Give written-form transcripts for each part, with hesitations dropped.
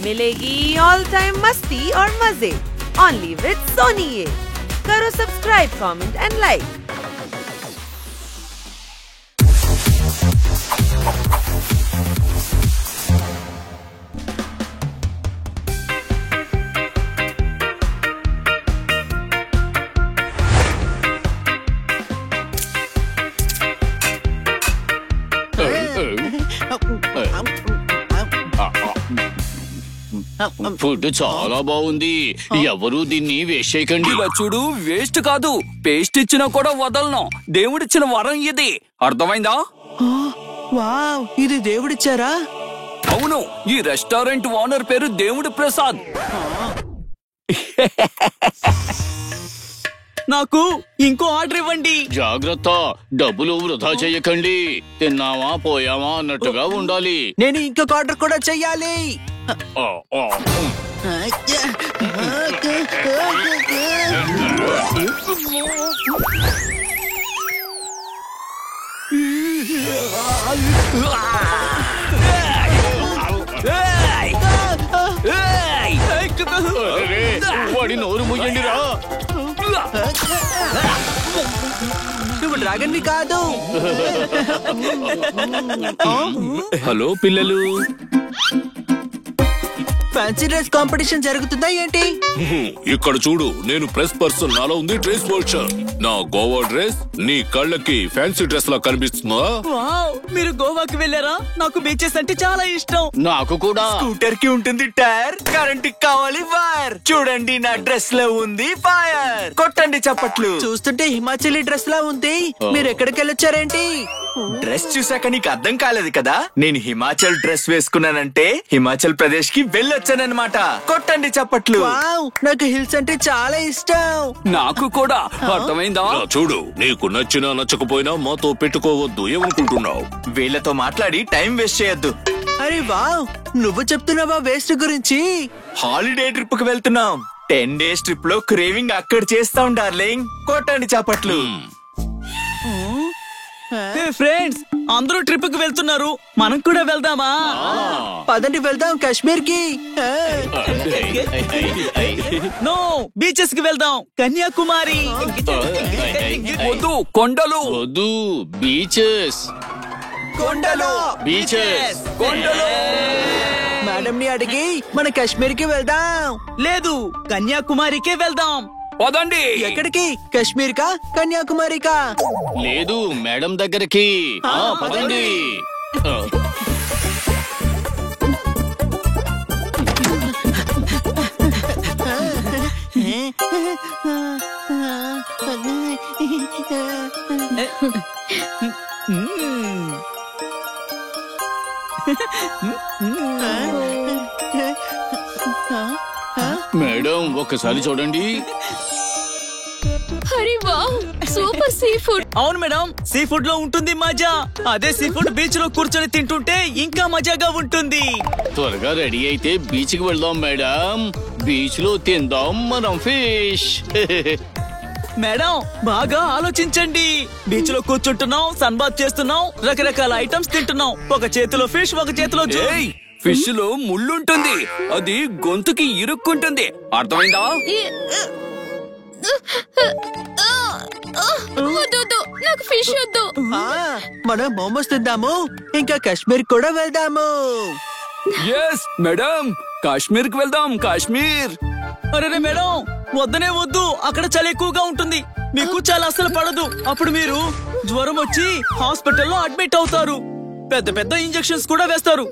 मिलेगी all time मस्ती और मजे ओनली विद सोनी। ये करो subscribe, comment and like. Food చాలా బాగుంది. ఎవరు దీన్ని వేస్ట్ చేయకండి. ఇలా చూడు, వేస్ట్ కాదు, పేస్ట్ ఇచ్చినా కూడా వదలను. దేవుడిచ్చిన వరం ఇది, అర్థమైందా? వావ్, ఇది దేవుడిచ్చారా? అవును, ఈ రెస్టారెంట్ ఓనర్ పేరు దేవుడి ప్రసాద్. నాకు ఇంకో ఆర్డర్ ఇవ్వండి. జాగ్రత్త, డబ్బులు వృధా చేయకండి. తిన్నావా పోయావా అన్నట్టుగా ఉండాలి. నేను ఇంకొక ఆర్డర్ కూడా చెయ్యాలి. వాడి నోరు ముయ్యండిరా. నువ్వు డ్రాగన్ వి కాదు. హలో పిల్లలు, ఫ్యాన్సీ డ్రెస్ కాంపిటీషన్ జరుగుతుందా ఏంటి? ఇక్కడ చూడు, నేను ప్రెస్ పర్సన్, నాలో ఉంది డ్రెస్ వోల్చర్. నా గోవా డ్రెస్ నీ కళ్ళకి ఫ్యాన్సీ డ్రెస్ లా కనిపిస్తుందా? వావ్, మీరు గోవాకి వెళ్ళారా? నాకు బీచెస్ అంటే చాలా ఇష్టం. నాకు కూడా. స్కూటర్ కి ఉంటుంది టైర్, కరెంట్ కావాలి వైర్. చూడండి, నా డ్రెస్ లో ఉంది ఫైర్. కొట్టండి చప్పట్లు. చూస్తుంటే హిమాచలీ డ్రెస్ లా ఉంది. మీరు ఎక్కడికి వెళ్ళొచ్చారేంటి? డ్రెస్ చూసాక నీకు అర్థం కాలేదు కదా? నేను హిమాచల్ డ్రెస్ వేసుకున్నానంటే హిమాచల్ ప్రదేశ్ కి వెళ్ళొచ్చానన్నమాట. కొట్టండి చప్పట్లు. వావ్, నాకు హిల్స్ అంటే చాలా ఇష్టం. నాకు కూడా, అర్థమైందా? చూడు, నీకు నచ్చినా నచ్చకపోయినా మాతో పెట్టుకోవద్దు. ఏమనుకుంటున్నావు? వీళ్ళతో మాట్లాడి టైం వేస్ట్ చేయొద్దు. అరే వావ్, నువ్వు చెప్తున్నావా వేస్ట్ గురించి? హాలిడే ట్రిప్ కి వెళ్తున్నాం. 10 days ట్రిప్ లో క్రేవింగ్ అక్కడ చేస్తాం డార్లింగ్. కొట్టండి చప్పట్లు. ఫ్రెండ్స్, అందరూ ట్రిప్ కి వెళ్తున్నారు, మనం కూడా వెళ్దామా? పదండి వెళ్దాం కాశ్మీర్ కి. నో, బీచెస్ కి వెళ్దాం. కన్యాకుమారి వద్దు, కొండలు వద్దు. బీచెస్, కొండలు, బీచెస్, కొండలు. మేడం ని అడిగి మన కాశ్మీర్ కి వెళ్దాం. లేదు, కన్యాకుమారికే వెళ్దాం. పదండి. ఎక్కడికి? కాశ్మీర్ కా, కన్యాకుమారి కా? లేదు, మేడం దగ్గరికి. పదండి. మేడం, ఒక్కసారి చూడండి. అరే వావ్, సూపర్ సీ ఫుడ్. అవును మేడం, సీ ఫుడ్ లో ఉంటుంది మజా. అదే సీ ఫుడ్ బీచ్ లో కూర్చొని తింటుంటే ఇంకా మజాగా ఉంటుంది. త్వరగా రెడీ అయితే బీచ్ కి వెళ్దాం మేడం. బీచ్ లో తిందాం మనం ఫిష్. మేడం, బాగా ఆలోచించండి. బీచ్ లో కూర్చుంటున్నాం, సన్ బాత్ చేస్తున్నాం, రకరకాల ఐటమ్స్ తింటున్నాం. ఒక చేతిలో ఫిష్, ఒక చేతిలో ఫిష్ లో ముళ్ళుంటుంది, అది గొంతుకి ఇరుక్కుంటుంది. అర్థమైందా? వద్దు, నాకు ఫిష్ వద్దు. మనం మోమోస్ తిందాము, ఇంకా కాశ్మీర్ కూడా వెళ్దాము. ఎస్ మేడం, కాశ్మీర్ కి వెళ్దాం. కాశ్మీర్. అరే మేడం, వద్దనే వద్దు, అక్కడ చలి ఎక్కువగా ఉంటుంది. మీకు చాలా అసలు పడదు. అప్పుడు మీరు జ్వరం వచ్చి హాస్పిటల్లో అడ్మిట్ అవుతారు. పెద్ద పెద్ద ఇంజెక్షన్స్ కూడా వేస్తారు.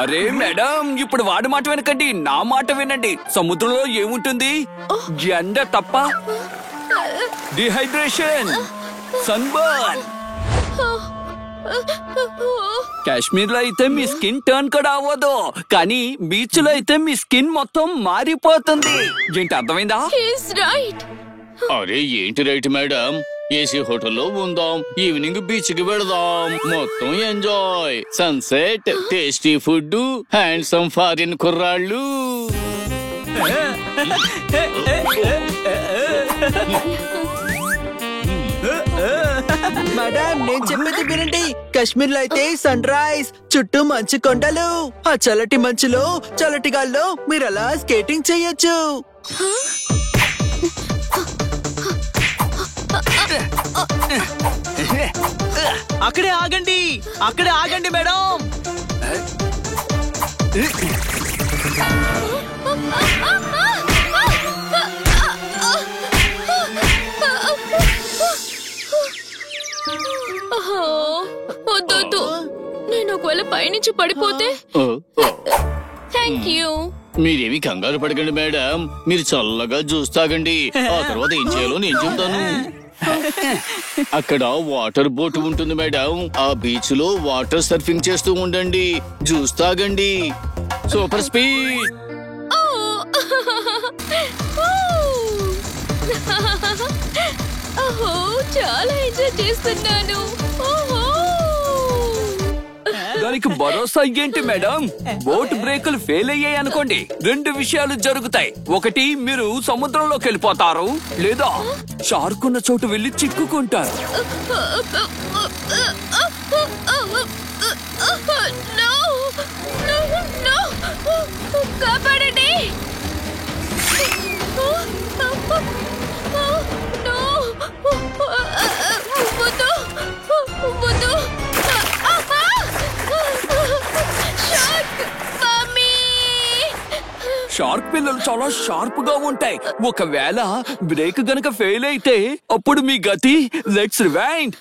అరే మేడం, ఇప్పుడు వాడి మాట వినకండి, నా మాట వినండి. సముద్రంలో ఏముంటుంది? ఎండ తప్ప. Dehydration, sunburn. కాశ్మీర్ లో అయితే మీ స్కిన్ టర్న్ కూడా అవ్వదు, కానీ బీచ్ లో అయితే మీ స్కిన్ మొత్తం మారిపోతుంది. ఏంటి, అర్థమైందా? He's right. అరే ఏంటి రైట్ మేడం, ఏసీ హోటల్లో ఉందాం, ఈవినింగ్ బీచ్ కి వెళదాం, మొత్తం enjoy, sunset, tasty food, handsome foreign కుర్రాళ్ళు. మేడం నేను చెప్పేది వినండి. కాశ్మీర్ లో అయితే సన్ రైజ్, చుట్టూ మంచు కొండలు, ఆ చల్లటి మంచులో చల్లటి గాల్లో మీరు అలా స్కేటింగ్ చేయొచ్చు. అక్కడే ఆగండి, అక్కడే ఆగండి మేడం. వద్దొద్దు, నేను ఒకవేళ పైనుంచి పడిపోతే. Thank you. మీరేమి కంగారు పడకండి మేడం, మీరు చల్లగా జ్యూస్ తాగండి, ఆ తర్వాత ఏం చేయాలో నేను చెప్తాను. అక్కడ వాటర్ బోట్ ఉంటుంది మేడం, ఆ బీచ్ లో వాటర్ సర్ఫింగ్ చేస్తూ ఉండండి, జ్యూస్ తాగండి. Super speed. చాలా ఎంజాయ్ చేస్తున్నాను. దానికి భరోసా ఏంటి మేడం? బోట్ బ్రేకులు ఫెయిల్ అయ్యాయి అనుకోండి, 2 విషయాలు జరుగుతాయి. ఒకటి, మీరు సముద్రంలోకి వెళ్ళిపోతారు, లేదా షార్క్ ఉన్న చోటు వెళ్ళి చిక్కుకుంటారు. కాపాడండి. షార్క్ పిల్లలు చాలా షార్ప్ గా ఉంటాయి. ఒకవేళ బ్రేక్ గనక ఫెయిల్ అయితే అప్పుడు మీ గతి లెట్స్ రివైండ్.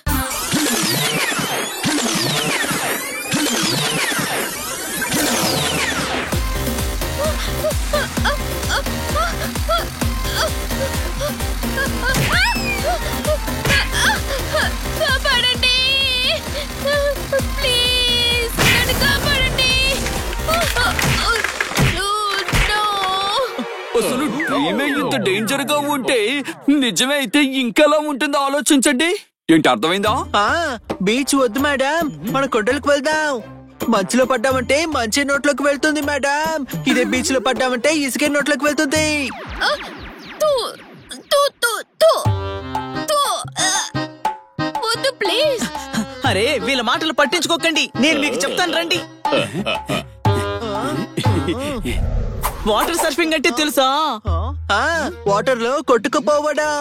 కాపాడండి ప్లీజ్, నన్ను కాపాడండి. అసలు డ్రీమే ఇంత డేంజర్ గా ఉంటే నిజమే అయితే ఇంకెలా ఉంటుందో ఆలోచించండి. ఏంటి అర్థమైందా? బీచ్ వద్దు మేడం, మన కొండలకు వెళ్దాం. మంచులో పడ్డామంటే మంచి నోట్లోకి వెళ్తుంది మేడం, ఇదే బీచ్ లో పడ్డామంటే ఇసుకే నోట్లోకి వెళ్తుంది. వద్దు ప్లీజ్. అరే వీళ్ళ మాటలు పట్టించుకోకండి, నేను మీకు చెప్తాను రండి. వాటర్ సర్ఫింగ్ అంటే తెలుసా? వాటర్ లో కొట్టుకుపోవడం.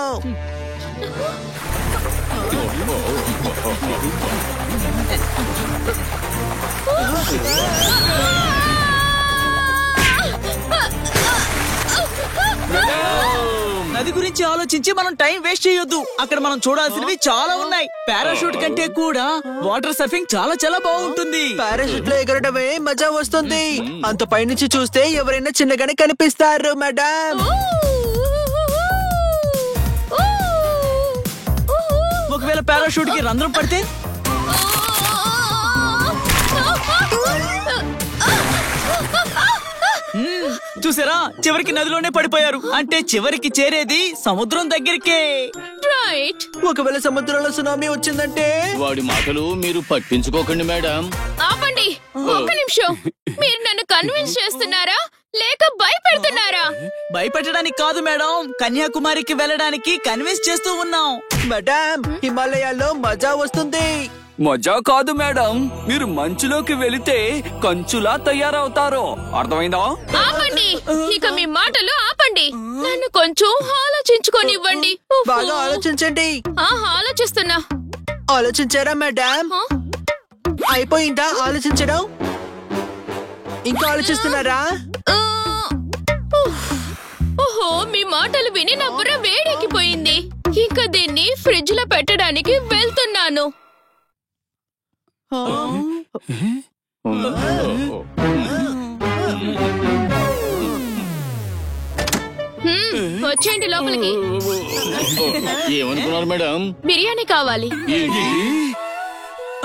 నది గురించి ఆలోచించి మనం టైం వేస్ట్ చేయొద్దు. అక్కడ మనం చూడాల్సినవి చాలా ఉన్నాయి. పారాషూట్ కంటే కూడా వాటర్ సర్ఫింగ్ చాలా చాలా బాగుంటుంది. పారాషూట్ లో ఎగరడమే మజా వస్తుంది. అంత పైనుంచి చూస్తే ఎవరైనా చిన్నగానే కనిపిస్తారు మేడం. ఒకవేళ పారాషూట్ కి రంధ్రం పడితే చూసారా, చివరికి నదిలోనే పడిపోయారు. అంటే చివరికి చేరేది సముద్రం దగ్గరికే. రైట్. ఒకవేళ సముద్రంలో సునామీ వచ్చిందంటే? వాడి మాటలు మీరు పట్టించుకోకండి మేడం. ఆపండి, ఒక్క నిమిషం. మీరు నన్ను కన్విన్స్ చేస్తున్నారా లేక భయపెడుతున్నారా? భయపెట్టడానికి కాదు మేడం, కన్యాకుమారికి వెళ్ళడానికి కన్విన్స్ చేస్తూ ఉన్నాం. మేడం హిమాలయాల్లో మజా వస్తుంది. మజా కాదు మేడం, మీరు మంచులోకి వెళితే కంచులా తయారవుతారు. అర్థమైందా? ఆపండి, ఇక మీ మాటలు ఆపండి. నన్ను కొంచెం ఆలోచించుకోనివ్వండి. బాగా ఆలోచించండి. ఆలోచిస్తున్నా. ఆలోచించారా మేడం? అయిపోయిందా ఆలోచించడం? ఇంకా ఆలోచిస్తున్నారా? ఓహో, మీ మాటలు విని నా బుర్ర వేడెక్కిపోయింది. ఇంకా దీన్ని ఫ్రిడ్జ్ లో పెట్టడానికి వెళ్తున్నాను. వచ్చేయండి లోపలికి. ఏమనుకున్నారు మేడం? బిర్యానీ కావాలి.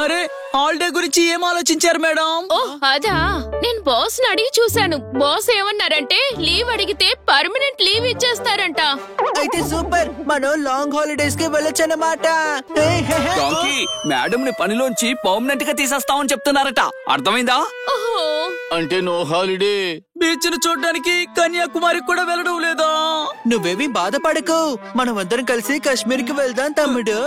అరే హాలిడే గురించి ఏం ఆలోచించారు మేడం? ఓ అదా, నేను బాస్ ని అడిగి చూశాను. బాస్ ఏమన్నారంటే లీవ్ అడిగితే పర్మనెంట్ లీవ్ ఇచ్చేస్తారంట. అయితే సూపర్, మనం లాంగ్ హాలిడేస్ కి వెళ్ళొచ్చన్నమాట. డాంకీ, మేడం ని పనిలోంచి పర్మనెంట్ గా తీసేస్తామని చెప్తున్నారట. అర్థమైందా? ఓహో, అంటే నో హాలిడే. బీచ్ ను చూడడానికి కన్యాకుమారి కూడా వెళ్ళడం లేదా? నువ్వేమీ బాధపడకు, మనం అందరం కలిసి కాశ్మీర్ కి వెళ్దాం తమ్ముడు.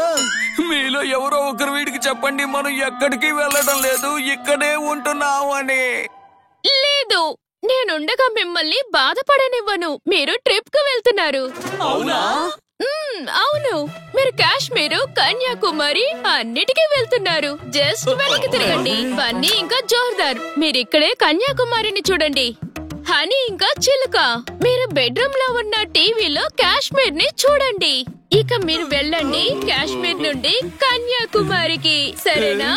మీలో ఎవరో ఒకరు వీడికి చెప్పండి, మనం ఎక్కడికి వెళ్ళడం లేదు, ఇక్కడే ఉంటున్నాం అని. లేదు, నేనుండగా మిమ్మల్ని బాధపడనివ్వను. మీరు ట్రిప్ కు వెళ్తున్నారు. అవునా? అవును, మీరు కాశ్మీరు, కన్యాకుమారి అన్నిటికీ వెళ్తున్నారు. జస్ట్ వెనక్కి తిరగండి. బన్నీ ఇంకా జోర్దార్, మీరిక్కడే కన్యాకుమారిని చూడండి. హనీ ఇంకా చిలుక, మీరు బెడ్రూమ్ లో ఉన్న టీవీలో కాశ్మీర్ ని చూడండి. ఇక మీరు వెళ్ళండి కాశ్మీర్ నుండి కన్యాకుమారికి, సరేనా?